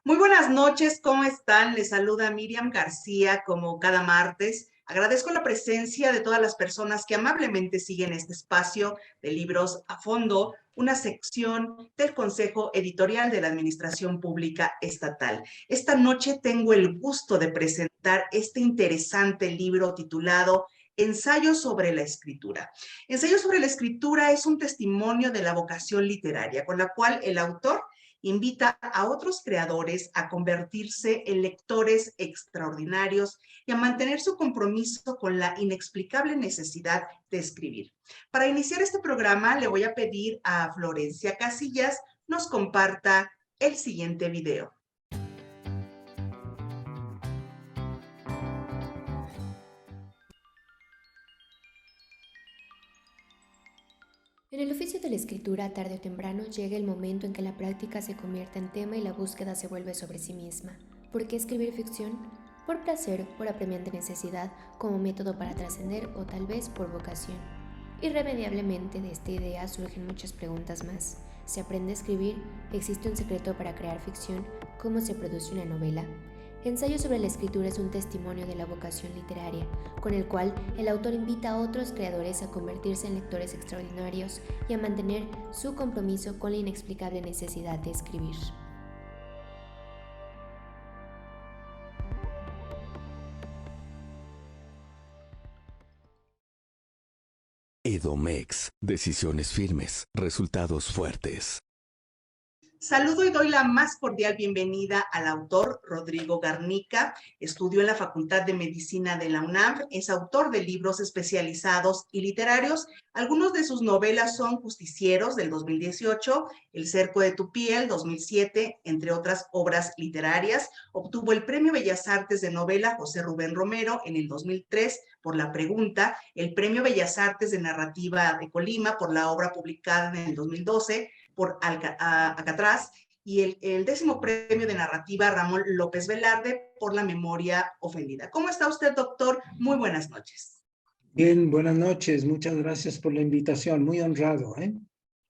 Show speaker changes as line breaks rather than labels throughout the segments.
Muy buenas noches, ¿cómo están? Les saluda Miriam García como cada martes. Agradezco la presencia de todas las personas que amablemente siguen este espacio de Libros a Fondo, una sección del Consejo Editorial de la Administración Pública Estatal. Esta noche tengo el gusto de presentar este interesante libro titulado Ensayo sobre la escritura. Ensayo sobre la escritura es un testimonio de la vocación literaria, con la cual el autor invita a otros creadores a convertirse en lectores extraordinarios y a mantener su compromiso con la inexplicable necesidad de escribir. Para iniciar este programa, le voy a pedir a Florencia Casillas nos comparta el siguiente video.
En el oficio de la escritura, tarde o temprano, llega el momento en que la práctica se convierte en tema y la búsqueda se vuelve sobre sí misma. ¿Por qué escribir ficción? Por placer, por apremiante necesidad, como método para trascender o tal vez por vocación. Irremediablemente de esta idea surgen muchas preguntas más. ¿Se aprende a escribir? ¿Existe un secreto para crear ficción? ¿Cómo se produce una novela? Ensayo sobre la escritura es un testimonio de la vocación literaria, con el cual el autor invita a otros creadores a convertirse en lectores extraordinarios y a mantener su compromiso con la inexplicable necesidad de escribir.
Edomex. Decisiones firmes, resultados fuertes.
Saludo y doy la más cordial bienvenida al autor Rodrigo Garnica. Estudió en la Facultad de Medicina de la UNAM, es autor de libros especializados y literarios. Algunos de sus novelas son Justicieros del 2018, El cerco de tu piel 2007, entre otras obras literarias. Obtuvo el Premio Bellas Artes de Novela José Rubén Romero en el 2003 por La Pregunta, el Premio Bellas Artes de Narrativa de Colima por la obra publicada en el 2012, por Alcatraz, y el 10º premio de narrativa Ramón López Velarde por La memoria ofendida. ¿Cómo está usted, doctor? Muy buenas noches.
Bien, buenas noches. Muchas gracias por la invitación. Muy honrado, ¿eh?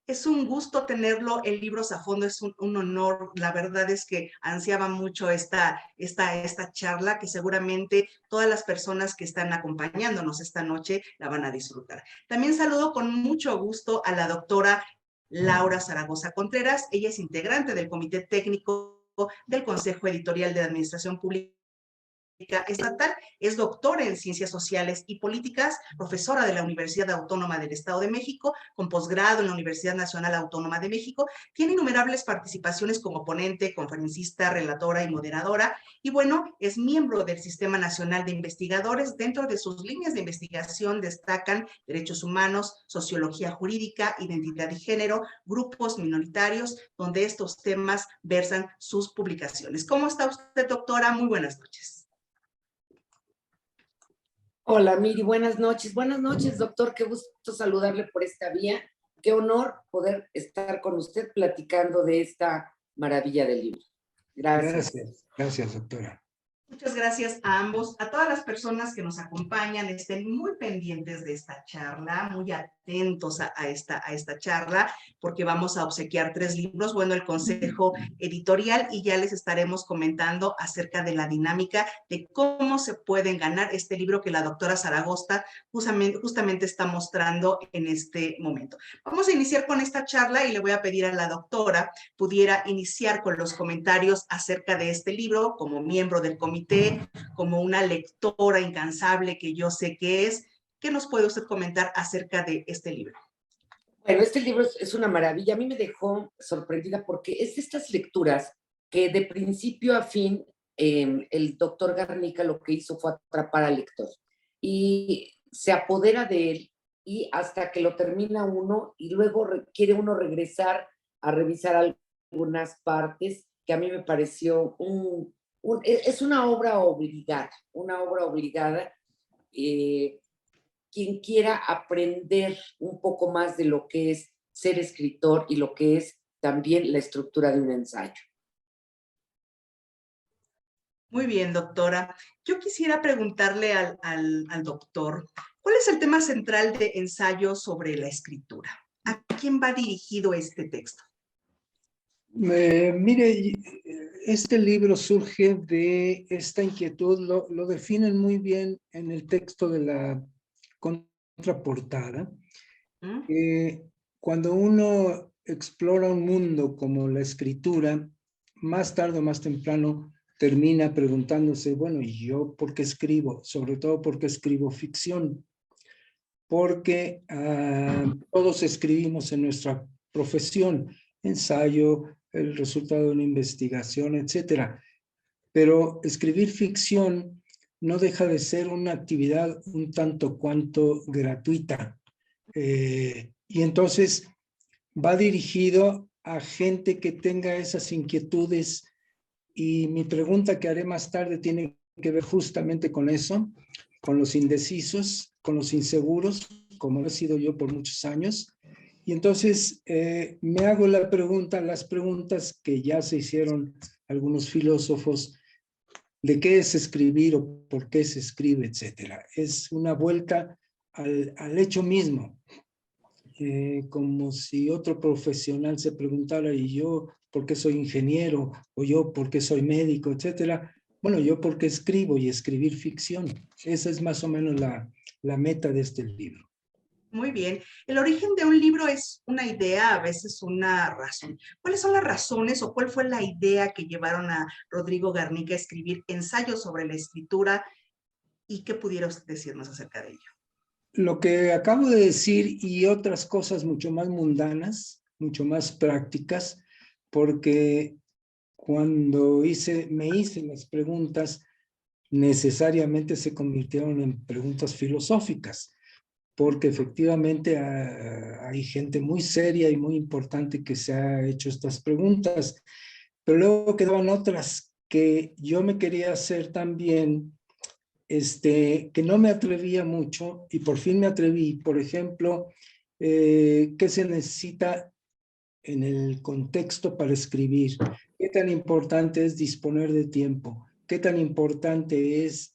Es un gusto tenerlo en Libros a Fondo, es un honor. La verdad es que ansiaba mucho esta charla, que seguramente todas las personas que están acompañándonos esta noche la van a disfrutar. También saludo con mucho gusto a la doctora Laura Zaragoza Contreras. Ella es integrante del Comité Técnico del Consejo Editorial de Administración Pública Estatal, es doctora en Ciencias Sociales y Políticas, profesora de la Universidad Autónoma del Estado de México, con posgrado en la Universidad Nacional Autónoma de México. Tiene innumerables participaciones como ponente, conferencista, relatora y moderadora. Y bueno, es miembro del Sistema Nacional de Investigadores. Dentro de sus líneas de investigación destacan derechos humanos, sociología jurídica, identidad y género, grupos minoritarios, donde estos temas versan sus publicaciones. ¿Cómo está usted, doctora? Muy buenas noches.
Hola, Miri, buenas noches. Buenas noches, doctor. Qué gusto saludarle por esta vía. Qué honor poder estar con usted platicando de esta maravilla del libro. Gracias.
Gracias, doctora.
Muchas gracias a ambos, a todas las personas que nos acompañan. Estén muy pendientes de esta charla, muy atentos a esta charla, porque vamos a obsequiar 3 libros, bueno, el consejo editorial, y ya les estaremos comentando acerca de la dinámica de cómo se pueden ganar este libro que la doctora Zaragoza justamente está mostrando en este momento. Vamos a iniciar con esta charla y le voy a pedir a la doctora pudiera iniciar con los comentarios acerca de este libro como miembro del comité, como una lectora incansable que yo sé que es. ¿Qué nos puede usted comentar acerca de este libro?
Bueno, este libro es una maravilla. A mí me dejó sorprendida porque es de estas lecturas que de principio a fin el doctor Garnica lo que hizo fue atrapar al lector y se apodera de él y hasta que lo termina uno y luego quiere uno regresar a revisar algunas partes que a mí me pareció es una obra obligada. Quien quiera aprender un poco más de lo que es ser escritor y lo que es también la estructura de un ensayo.
Muy bien, doctora. Yo quisiera preguntarle al doctor, ¿cuál es el tema central de Ensayo sobre la escritura? ¿A quién va dirigido este texto?
Mire, este libro surge de esta inquietud, lo definen muy bien en el texto de la contraportada.
¿Mm?
Cuando uno explora un mundo como la escritura, más tarde o más temprano termina preguntándose, bueno, ¿y yo por qué escribo? Sobre todo porque escribo ficción. Porque todos escribimos en nuestra profesión, ensayo, el resultado de una investigación, etcétera. Pero escribir ficción no deja de ser una actividad un tanto cuanto gratuita. Y entonces va dirigido a gente que tenga esas inquietudes, y mi pregunta que haré más tarde tiene que ver justamente con eso, con los indecisos, con los inseguros, como he sido yo por muchos años. Y entonces me hago las preguntas que ya se hicieron algunos filósofos, de qué es escribir o por qué se escribe, etcétera. Es una vuelta al hecho mismo, como si otro profesional se preguntara, ¿y yo por qué soy ingeniero? ¿O yo por qué soy médico? Etcétera. Bueno, yo porque escribo y escribir ficción. Esa es más o menos la meta de este libro.
Muy bien. El origen de un libro es una idea, a veces una razón. ¿Cuáles son las razones o cuál fue la idea que llevaron a Rodrigo Garnica a escribir ensayos sobre la escritura y qué pudiera usted decirnos acerca de ello?
Lo que acabo de decir y otras cosas mucho más mundanas, mucho más prácticas, porque cuando me hice las preguntas, necesariamente se convirtieron en preguntas filosóficas, porque efectivamente hay gente muy seria y muy importante que se ha hecho estas preguntas, pero luego quedaban otras que yo me quería hacer también, que no me atrevía mucho y por fin me atreví. Por ejemplo, ¿qué se necesita en el contexto para escribir? ¿Qué tan importante es disponer de tiempo? ¿Qué tan importante es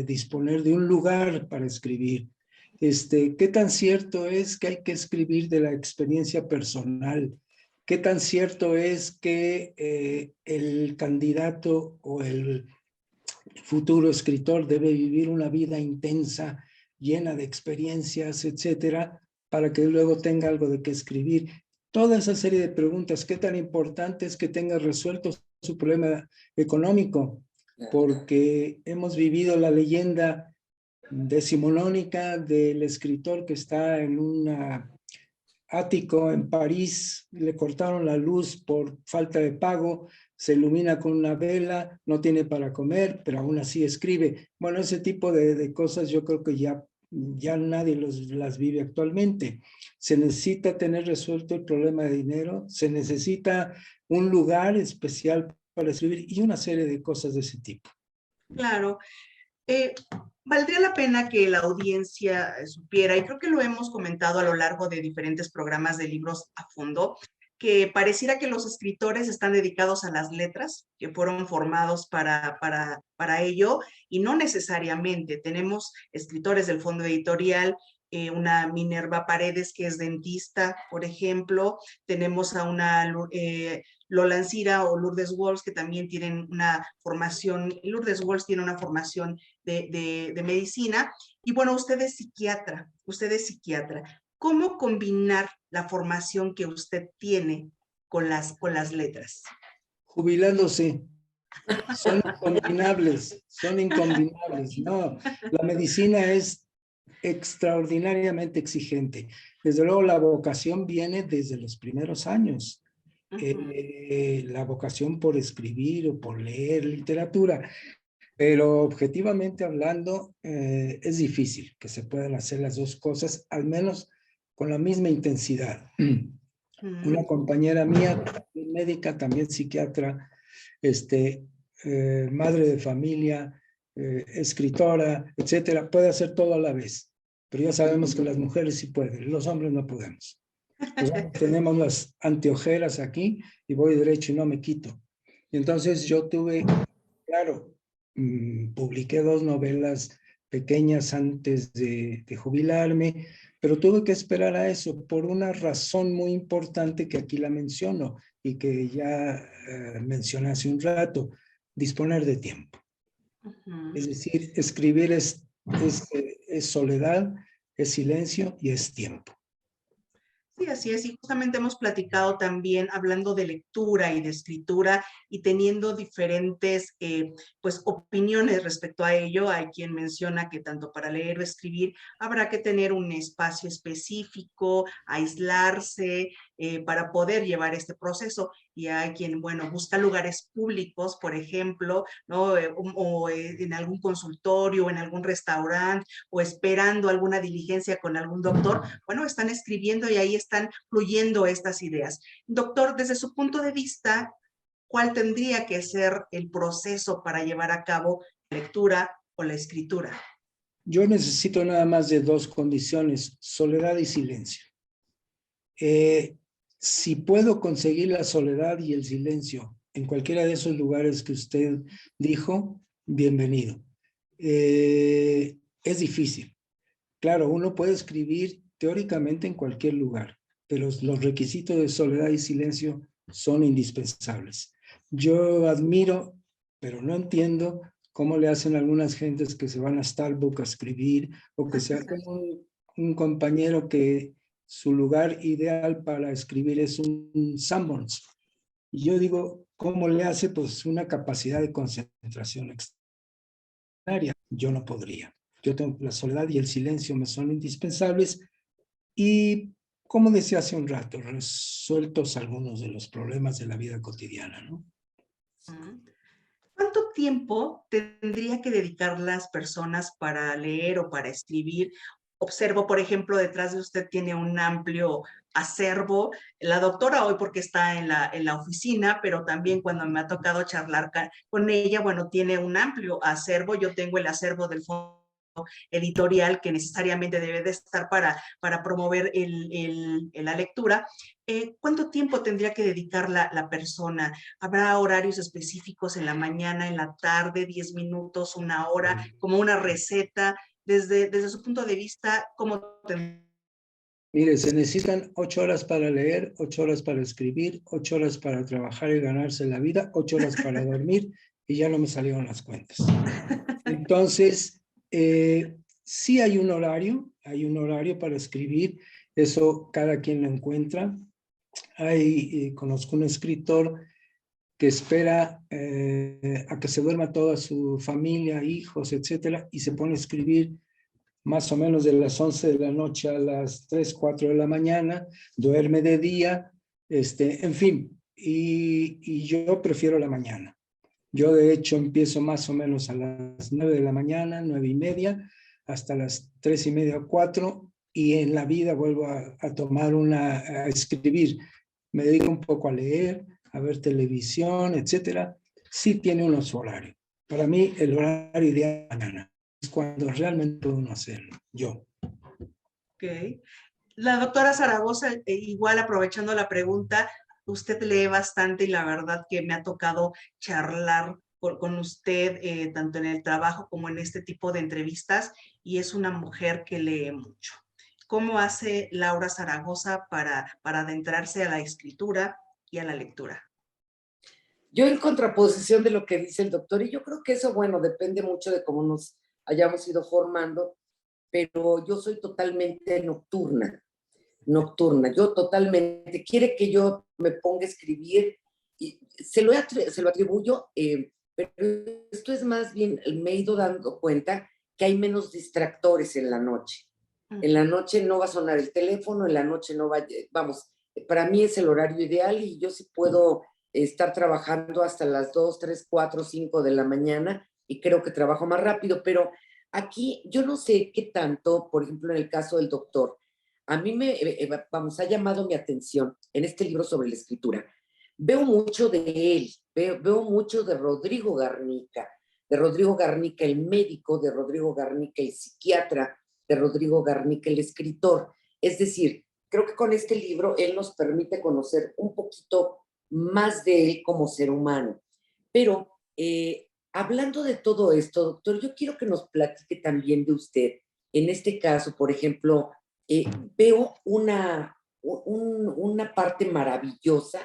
disponer de un lugar para escribir? ¿Qué tan cierto es que hay que escribir de la experiencia personal? ¿Qué tan cierto es que el candidato o el futuro escritor debe vivir una vida intensa, llena de experiencias, etcétera, para que luego tenga algo de qué escribir? Toda esa serie de preguntas. ¿Qué tan importante es que tenga resuelto su problema económico? Porque hemos vivido la leyenda decimonónica del escritor que está en un ático en París, le cortaron la luz por falta de pago, se ilumina con una vela, no tiene para comer, pero aún así escribe. Bueno, ese tipo de cosas yo creo que ya nadie las vive actualmente. Se necesita tener resuelto el problema de dinero, se necesita un lugar especial para escribir y una serie de cosas de ese tipo.
Claro. Valdría la pena que la audiencia supiera, y creo que lo hemos comentado a lo largo de diferentes programas de libros a fondo, que pareciera que los escritores están dedicados a las letras, que fueron formados para ello, y no necesariamente. Tenemos escritores del fondo editorial, una Minerva Paredes, que es dentista, por ejemplo. Tenemos a una Lola Ancira o Lourdes Walsh, que también tienen una formación. Lourdes Walsh tiene una formación de medicina. Y bueno, usted es psiquiatra. ¿Cómo combinar la formación que usted tiene con las letras?
Jubilándose. Son incombinables. No, la medicina es extraordinariamente exigente. Desde luego, la vocación viene desde los primeros años. La vocación por escribir o por leer literatura. Pero objetivamente hablando, es difícil que se puedan hacer las dos cosas, al menos con la misma intensidad. Una compañera mía, también médica, también psiquiatra, madre de familia, escritora, etcétera, puede hacer todo a la vez. Pero ya sabemos que las mujeres sí pueden, los hombres no podemos. Los hombres tenemos las anteojeras aquí y voy derecho y no me quito. Y entonces yo tuve, claro, publiqué 2 novelas pequeñas antes de jubilarme, pero tuve que esperar a eso por una razón muy importante que aquí la menciono y que ya mencioné hace un rato: disponer de tiempo.
Ujú.
Es decir, escribir es soledad, es silencio y es tiempo.
Sí, así es. Y justamente hemos platicado también hablando de lectura y de escritura y teniendo diferentes pues opiniones respecto a ello. Hay quien menciona que tanto para leer o escribir habrá que tener un espacio específico, aislarse para poder llevar este proceso. Y hay quien, bueno, busca lugares públicos, por ejemplo, ¿no? O en algún consultorio, o en algún restaurante, o esperando alguna diligencia con algún doctor. Bueno, están escribiendo y ahí están fluyendo estas ideas. Doctor, desde su punto de vista, ¿cuál tendría que ser el proceso para llevar a cabo la lectura o la escritura?
Yo necesito nada más de dos condiciones: soledad y silencio. Eh, si puedo conseguir la soledad y el silencio en cualquiera de esos lugares que usted dijo, bienvenido. Es difícil. Claro, uno puede escribir teóricamente en cualquier lugar, pero los requisitos de soledad y silencio son indispensables. Yo admiro, pero no entiendo cómo le hacen algunas gentes que se van a Starbucks a escribir, o que sea como un compañero que su lugar ideal para escribir es un Sanborns. Y yo digo, ¿cómo le hace? Pues una capacidad de concentración extraordinaria. Yo no podría. Yo tengo la soledad y el silencio me son indispensables. Y como decía hace un rato, resueltos algunos de los problemas de la vida cotidiana, ¿no?
¿Cuánto tiempo tendría que dedicar las personas para leer o para escribir? Observo, por ejemplo, detrás de usted tiene un amplio acervo. La doctora hoy porque está en la oficina, pero también cuando me ha tocado charlar con ella, bueno, tiene un amplio acervo. Yo tengo el acervo del fondo editorial que necesariamente debe de estar para promover la lectura. ¿Cuánto tiempo tendría que dedicar la persona? ¿Habrá horarios específicos en la mañana, en la tarde, 10 minutos, una hora, como una receta? Desde su punto de vista, ¿cómo te...
Mire, se necesitan 8 horas para leer, 8 horas para escribir, 8 horas para trabajar y ganarse la vida, 8 horas para dormir, y ya no me salieron las cuentas. Entonces, sí hay un horario para escribir, eso cada quien lo encuentra. Conozco un escritor que espera a que se duerma toda su familia, hijos, etcétera, y se pone a escribir más o menos de las 11 de la noche a las 3, 4 de la mañana, duerme de día, en fin, y yo prefiero la mañana. Yo de hecho empiezo más o menos a las 9 de la mañana, 9:30, hasta las 3:30 o 4, y en la vida vuelvo a tomar a escribir. Me dedico un poco a leer, a ver televisión, etcétera. Sí tiene unos horarios. Para mí el horario ideal es mañana, es cuando realmente puedo uno hacerlo, yo.
Okay. La doctora Zaragoza, igual aprovechando la pregunta, usted lee bastante y la verdad que me ha tocado charlar con usted, tanto en el trabajo como en este tipo de entrevistas, y es una mujer que lee mucho. ¿Cómo hace Laura Zaragoza para adentrarse a la escritura y a la lectura?
Yo en contraposición de lo que dice el doctor, y yo creo que eso, bueno, depende mucho de cómo nos hayamos ido formando, pero yo soy totalmente nocturna, yo totalmente, quiere que yo me ponga a escribir, y se lo atribuyo, pero esto es más bien, me he ido dando cuenta que hay menos distractores en la noche. En la noche no va a sonar el teléfono, en la noche no va, vamos, para mí es el horario ideal y yo sí puedo estar trabajando hasta las 2, 3, 4, 5 de la mañana y creo que trabajo más rápido, pero aquí yo no sé qué tanto, por ejemplo, en el caso del doctor, a mí ha llamado mi atención en este libro sobre la escritura. Veo mucho de él, veo mucho de Rodrigo Garnica, el médico, de Rodrigo Garnica, el psiquiatra, de Rodrigo Garnica, el escritor. Es decir, creo que con este libro él nos permite conocer un poquito más de él como ser humano. Pero Hablando de todo esto, doctor, yo quiero que nos platique también de usted. En este caso, por ejemplo, veo una parte maravillosa,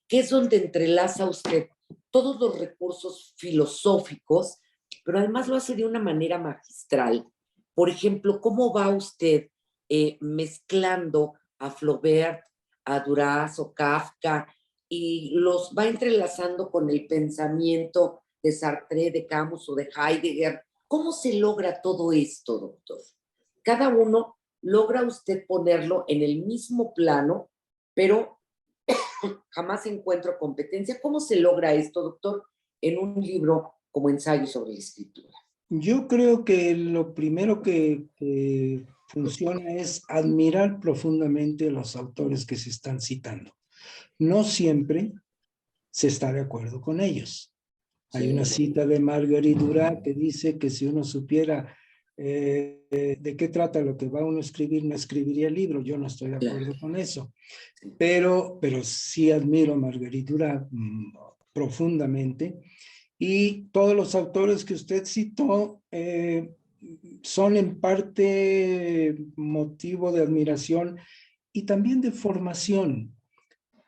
que es donde entrelaza usted todos los recursos filosóficos, pero además lo hace de una manera magistral. Por ejemplo, ¿cómo va usted mezclando a Flaubert, a Durazzo, Kafka, y los va entrelazando con el pensamiento de Sartre, de Camus o de Heidegger? ¿Cómo se logra todo esto, doctor? Cada uno logra usted ponerlo en el mismo plano, pero jamás encuentro competencia. ¿Cómo se logra esto, doctor, en un libro como Ensayo sobre la Escritura?
Yo creo que lo primero que funciona es admirar profundamente a los autores que se están citando. No siempre se está de acuerdo con ellos. Hay una cita de Marguerite Duras que dice que si uno supiera de qué trata lo que va uno a escribir, no escribiría el libro. Yo no estoy de acuerdo con eso. Pero sí admiro a Marguerite Duras profundamente. Y todos los autores que usted citó son en parte motivo de admiración y también de formación.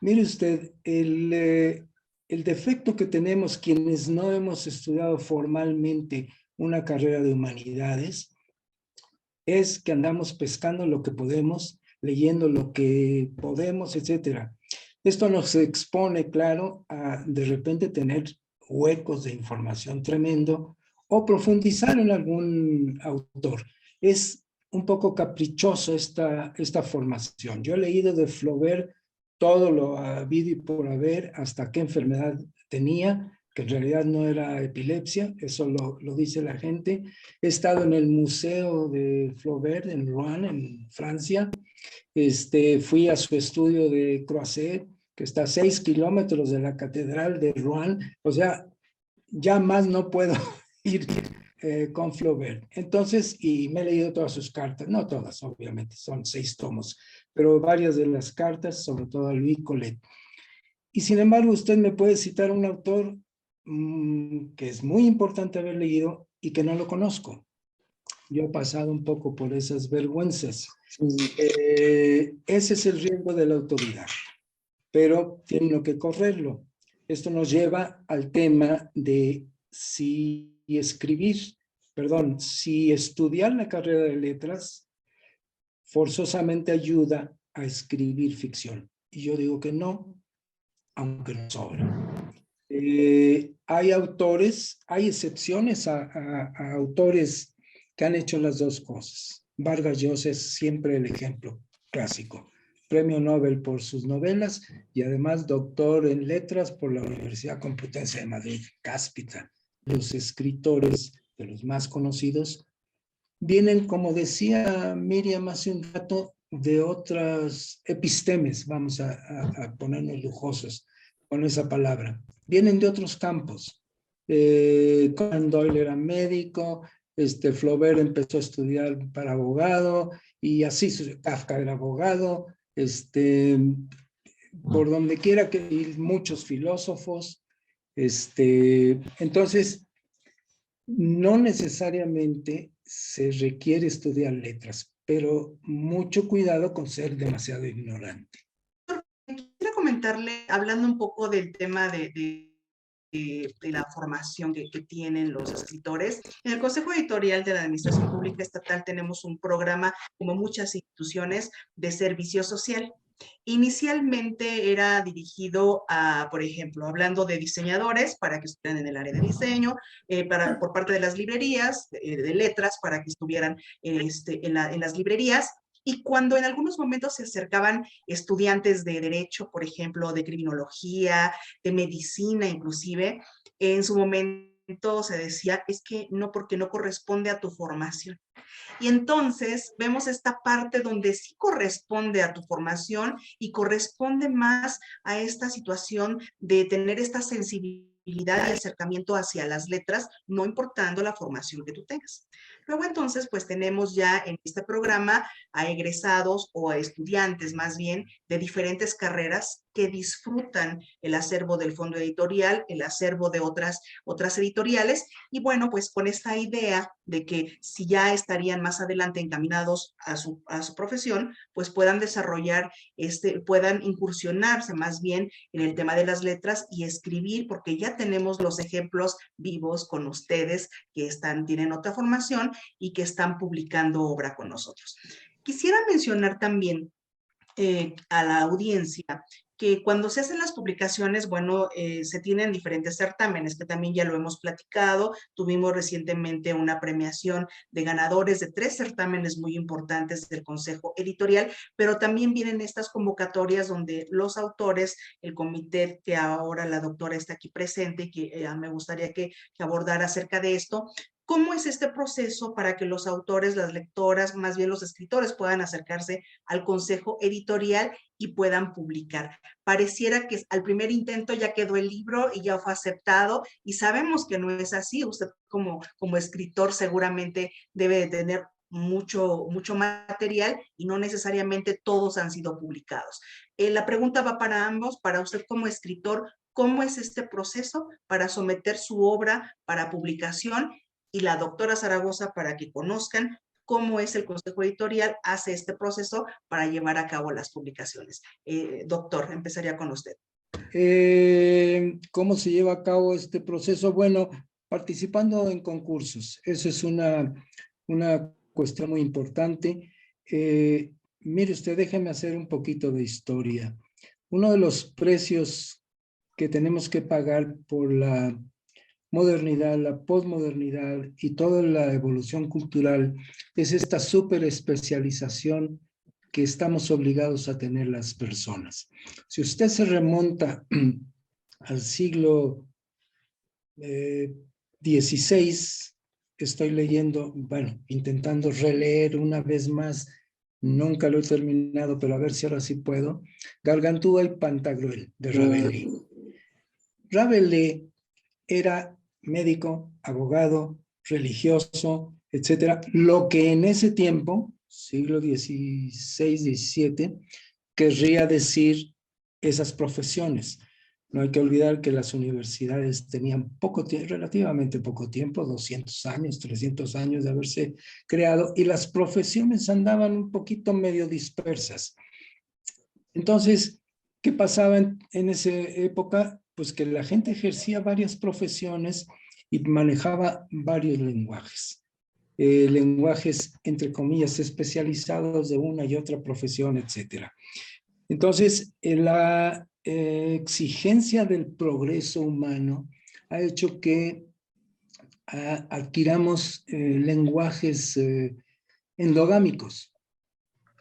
Mire usted, el defecto que tenemos quienes no hemos estudiado formalmente una carrera de humanidades es que andamos pescando lo que podemos, leyendo lo que podemos, etcétera. Esto nos expone, claro, a de repente tener huecos de información tremendo o profundizar en algún autor. Es un poco caprichoso esta formación. Yo he leído de Flaubert todo lo habido y por haber, hasta qué enfermedad tenía, que en realidad no era epilepsia, eso lo dice la gente. He estado en el Museo de Flaubert en Rouen, en Francia. Fui a su estudio de Croisset, que está a 6 kilómetros de la Catedral de Rouen. O sea, ya más no puedo ir con Flaubert. Entonces, y me he leído todas sus cartas, no todas, obviamente, son 6 tomos, pero varias de las cartas, sobre todo a Louis Collet. Y sin embargo, usted me puede citar un autor que es muy importante haber leído y que no lo conozco. Yo he pasado un poco por esas vergüenzas. Ese es el riesgo de la autoridad, pero tiene uno que correrlo. Esto nos lleva al tema de si estudiar la carrera de letras forzosamente ayuda a escribir ficción. Y yo digo que no, aunque no sobra. Hay autores, hay excepciones a autores que han hecho las dos cosas. Vargas Llosa es siempre el ejemplo clásico. Premio Nobel por sus novelas y además doctor en letras por la Universidad Complutense de Madrid, cáspita. Los escritores de los más conocidos vienen, como decía Miriam hace un rato, de otras epistemes, vamos a ponernos lujosos con esa palabra. Vienen de otros campos. Conan Doyle era médico, Flaubert empezó a estudiar para abogado, y así Kafka era abogado, por donde quiera que ir, muchos filósofos. Entonces, no necesariamente se requiere estudiar letras, pero mucho cuidado con ser demasiado ignorante.
Quisiera comentarle, hablando un poco del tema de la formación que tienen los escritores. En el Consejo Editorial de la Administración Pública Estatal tenemos un programa, como muchas instituciones, de servicio social. Inicialmente era dirigido a, por ejemplo, hablando de diseñadores para que estuvieran en el área de diseño, por parte de las librerías, de letras, para que estuvieran en las librerías. Y cuando en algunos momentos se acercaban estudiantes de derecho, por ejemplo, de criminología, de medicina inclusive, en su momento se decía, es que no, porque no corresponde a tu formación. Y entonces vemos esta parte donde sí corresponde a tu formación y corresponde más a esta situación de tener esta sensibilidad y acercamiento hacia las letras, no importando la formación que tú tengas. Luego entonces, pues tenemos ya en este programa a egresados o a estudiantes más bien de diferentes carreras que disfrutan el acervo del fondo editorial, el acervo de otras editoriales, y bueno, pues con esta idea de que si ya estarían más adelante encaminados a su profesión, pues puedan desarrollar, puedan incursionarse más bien en el tema de las letras y escribir, porque ya tenemos los ejemplos vivos con ustedes que tienen otra formación y que están publicando obra con nosotros. Quisiera mencionar también a la audiencia que cuando se hacen las publicaciones, bueno, se tienen diferentes certámenes, que también ya lo hemos platicado. Tuvimos recientemente una premiación de ganadores de 3 certámenes muy importantes del Consejo Editorial, pero también vienen estas convocatorias donde los autores, el comité que ahora la doctora está aquí presente y que me gustaría que abordara acerca de esto. ¿Cómo es este proceso para que los autores, las lectoras, más bien los escritores puedan acercarse al consejo editorial y puedan publicar? Pareciera que al primer intento ya quedó el libro y ya fue aceptado, y sabemos que no es así. Usted como escritor seguramente debe de tener mucho material y no necesariamente todos han sido publicados. La pregunta va para ambos, para usted como escritor. ¿Cómo es este proceso para someter su obra para publicación? Y la doctora Zaragoza, para que conozcan cómo es el consejo editorial, hace este proceso para llevar a cabo las publicaciones. Doctor, empezaría con usted.
¿Cómo se lleva a cabo este proceso? Bueno, participando en concursos. Eso es una cuestión muy importante. Mire usted, déjeme hacer un poquito de historia. Uno de los precios que tenemos que pagar por la modernidad, la posmodernidad y toda la evolución cultural es esta súper especialización que estamos obligados a tener las personas. Si usted se remonta al siglo XVI, estoy leyendo, bueno, intentando releer una vez más, nunca lo he terminado, pero a ver si ahora sí puedo, Gargantúa y Pantagruel, de Rabelais. Rabelais era médico, abogado, religioso, etcétera, lo que en ese tiempo, siglo XVI, XVII, querría decir esas profesiones. No hay que olvidar que las universidades tenían relativamente poco tiempo, 200 años, 300 años de haberse creado, y las profesiones andaban un poquito medio dispersas. Entonces, ¿qué pasaba en esa época? Pues que la gente ejercía varias profesiones y manejaba varios lenguajes. Lenguajes, entre comillas, especializados de una y otra profesión, etc. Entonces, la exigencia del progreso humano ha hecho que adquiramos lenguajes endogámicos.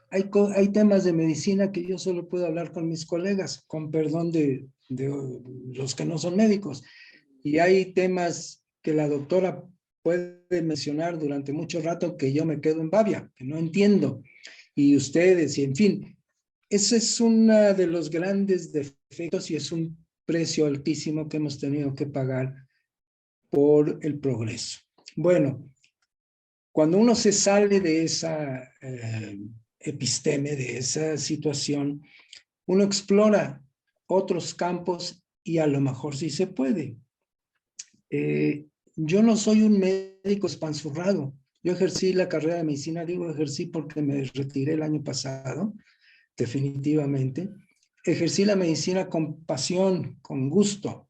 Hay temas de medicina que yo solo puedo hablar con mis colegas, con perdón de los que no son médicos. Y hay temas que la doctora puede mencionar durante mucho rato que yo me quedo en babia, que no entiendo. Y ustedes, y en fin, ese es uno de los grandes defectos y es un precio altísimo que hemos tenido que pagar por el progreso. Bueno, cuando uno se sale de esa episteme, de esa situación, uno explora otros campos y a lo mejor sí se puede. Yo no soy un médico espanzurrado. Yo ejercí la carrera de medicina, digo ejercí porque me retiré el año pasado, definitivamente. Ejercí la medicina con pasión, con gusto.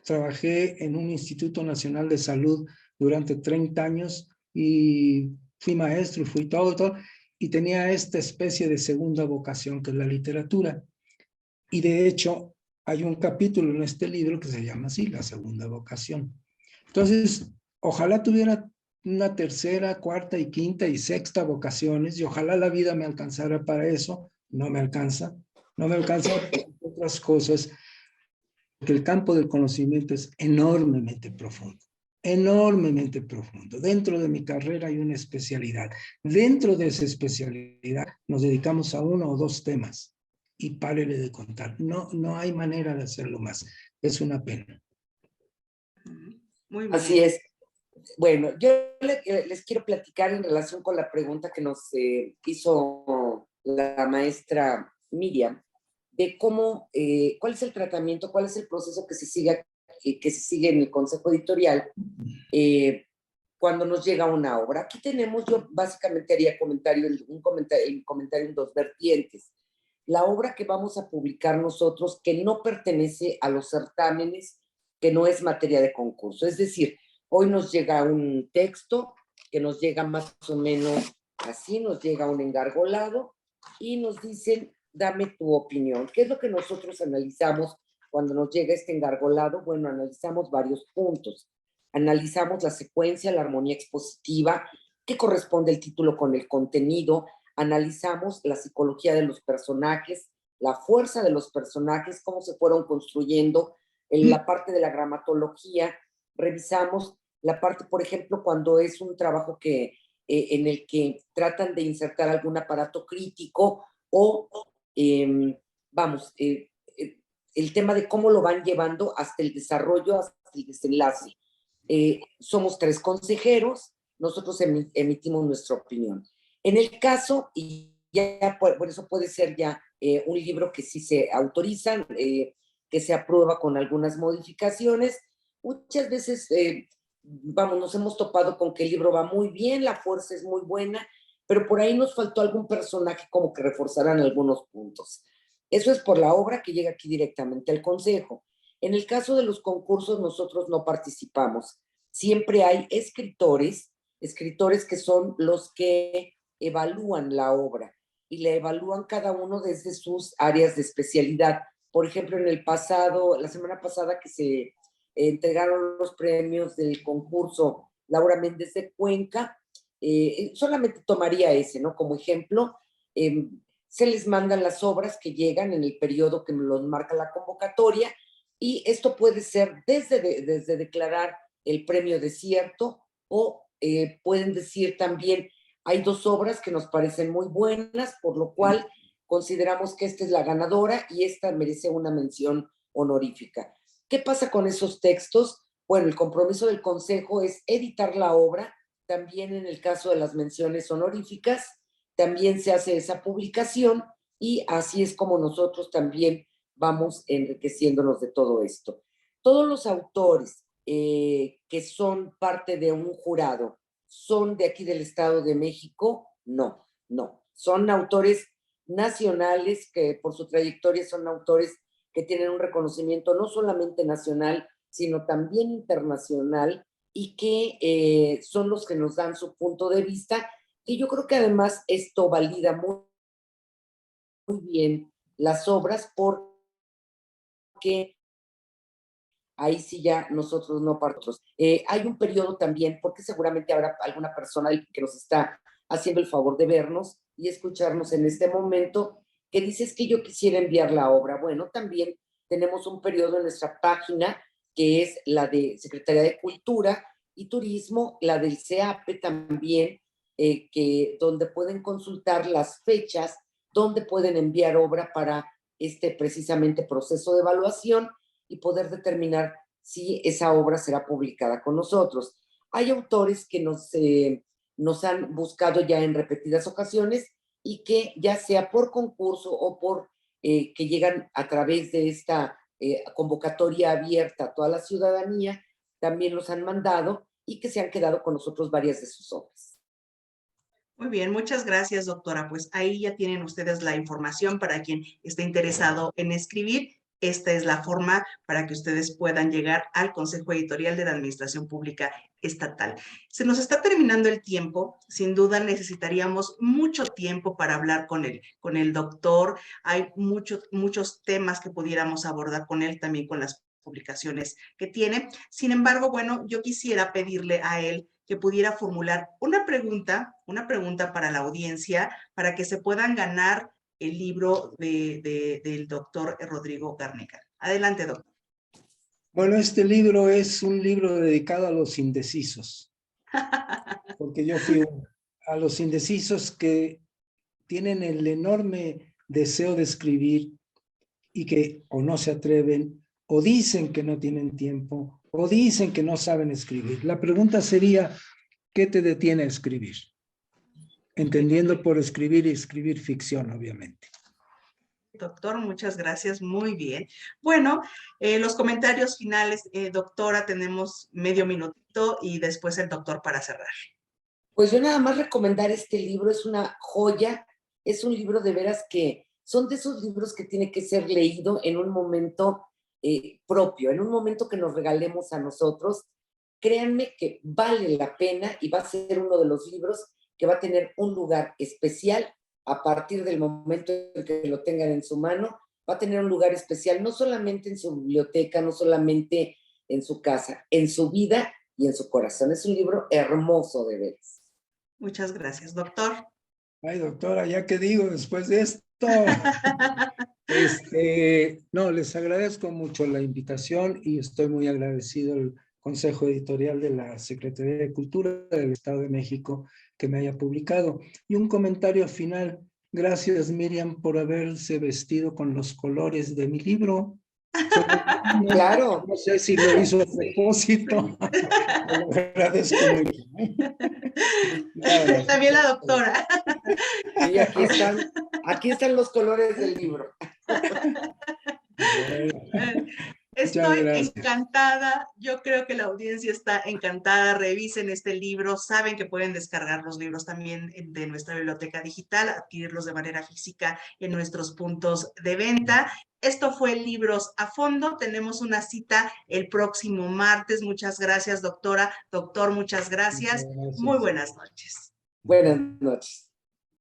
Trabajé en un Instituto Nacional de Salud durante 30 años y fui maestro, fui todo, y tenía esta especie de segunda vocación que es la literatura. Y de hecho, hay un capítulo en este libro que se llama así, La segunda vocación. Entonces, ojalá tuviera una tercera, cuarta y quinta y sexta vocaciones y ojalá la vida me alcanzara para eso. No me alcanza. No me alcanza por otras cosas, porque el campo del conocimiento es enormemente profundo. Enormemente profundo. Dentro de mi carrera hay una especialidad. Dentro de esa especialidad nos dedicamos a uno o dos temas y párele de contar. No hay manera de hacerlo más. Es una pena.
Muy bien.
Así es. Bueno, yo les quiero platicar en relación con la pregunta que nos hizo la maestra Miriam, de cómo, cuál es el tratamiento, cuál es el proceso que se sigue en el Consejo Editorial cuando nos llega una obra. Aquí tenemos, yo básicamente haría un comentario en dos vertientes. La obra que vamos a publicar nosotros, que no pertenece a los certámenes, que no es materia de concurso. Es decir, hoy nos llega un texto que nos llega más o menos así, nos llega un engargolado y nos dicen, dame tu opinión. ¿Qué es lo que nosotros analizamos cuando nos llega este engargolado? Bueno, analizamos varios puntos. Analizamos la secuencia, la armonía expositiva, qué corresponde el título con el contenido. Analizamos la psicología de los personajes, la fuerza de los personajes, cómo se fueron construyendo, en la parte de la gramatología. Revisamos la parte, por ejemplo, cuando es un trabajo en el que tratan de insertar algún aparato crítico o, el tema de cómo lo van llevando hasta el desarrollo, hasta el desenlace. Somos 3 consejeros, nosotros emitimos nuestra opinión. En el caso, y ya por eso puede ser ya un libro que sí se autoriza, que se aprueba con algunas modificaciones. Muchas veces, nos hemos topado con que el libro va muy bien, la fuerza es muy buena, pero por ahí nos faltó algún personaje como que reforzaran algunos puntos. Eso es por la obra que llega aquí directamente al Consejo. En el caso de los concursos, nosotros no participamos. Siempre hay escritores que son los que evalúan la obra y la evalúan cada uno desde sus áreas de especialidad. Por ejemplo, la semana pasada que se entregaron los premios del concurso Laura Méndez de Cuenca, solamente tomaría ese, ¿no? Como ejemplo, se les mandan las obras que llegan en el periodo que los marca la convocatoria, y esto puede ser desde declarar el premio desierto o pueden decir también, hay 2 obras que nos parecen muy buenas, por lo cual consideramos que esta es la ganadora y esta merece una mención honorífica. ¿Qué pasa con esos textos? Bueno, el compromiso del Consejo es editar la obra, también en el caso de las menciones honoríficas, también se hace esa publicación y así es como nosotros también vamos enriqueciéndonos de todo esto. Todos los autores que son parte de un jurado son de aquí del Estado de México, no. Son autores nacionales que por su trayectoria son autores que tienen un reconocimiento no solamente nacional, sino también internacional y que son los que nos dan su punto de vista. Y yo creo que además esto valida muy bien las obras porque ahí sí ya nosotros no partimos. Hay un periodo también, porque seguramente habrá alguna persona que nos está haciendo el favor de vernos y escucharnos en este momento, que dices que yo quisiera enviar la obra. Bueno, también tenemos un periodo en nuestra página, que es la de Secretaría de Cultura y Turismo, la del CEAPE también, donde pueden consultar las fechas, donde pueden enviar obra para este precisamente proceso de evaluación y poder determinar si esa obra será publicada con nosotros. Hay autores que nos han buscado ya en repetidas ocasiones y que ya sea por concurso o por que llegan a través de esta convocatoria abierta a toda la ciudadanía, también los han mandado y que se han quedado con nosotros varias de sus obras.
Muy bien, muchas gracias, doctora. Pues ahí ya tienen ustedes la información para quien esté interesado en escribir. Esta es la forma para que ustedes puedan llegar al Consejo Editorial de la Administración Pública Estatal. Se nos está terminando el tiempo. Sin duda necesitaríamos mucho tiempo para hablar con el doctor. Hay muchos temas que pudiéramos abordar con él, también con las publicaciones que tiene. Sin embargo, bueno, yo quisiera pedirle a él que pudiera formular una pregunta para la audiencia, para que se puedan ganar el libro del doctor Rodrigo Garnica. Adelante, doctor.
Bueno, este libro es un libro dedicado a los indecisos, porque yo fui a los indecisos que tienen el enorme deseo de escribir y que o no se atreven o dicen que no tienen tiempo, o dicen que no saben escribir. La pregunta sería, ¿qué te detiene a escribir? Entendiendo por escribir y escribir ficción, obviamente.
Doctor, muchas gracias, muy bien. Bueno, los comentarios finales, doctora, tenemos medio minutito y después el doctor para cerrar.
Pues yo nada más recomendar este libro, es una joya, es un libro de veras que son de esos libros que tiene que ser leído en un momento propio, en un momento que nos regalemos a nosotros. Créanme que vale la pena y va a ser uno de los libros que va a tener un lugar especial a partir del momento en que lo tengan en su mano, va a tener un lugar especial, no solamente en su biblioteca, no solamente en su casa, en su vida y en su corazón. Es un libro hermoso de veras.
Muchas gracias, doctor.
Ay, doctora, ¿ya qué digo después de esto? No, les agradezco mucho la invitación y estoy muy agradecido al Consejo Editorial de la Secretaría de Cultura del Estado de México que me haya publicado. Y un comentario final. Gracias, Miriam, por haberse vestido con los colores de mi libro.
Claro.
No sé si lo hizo a propósito. Lo agradezco mucho.
También la doctora.
Y aquí están los colores del libro.
Estoy encantada, yo creo que la audiencia está encantada, revisen este libro, saben que pueden descargar los libros también de nuestra biblioteca digital, adquirirlos de manera física en nuestros puntos de venta. Esto fue Libros a Fondo, tenemos una cita el próximo martes. Muchas gracias, doctora. Doctor, muchas gracias. Muy buenas noches.
Buenas noches.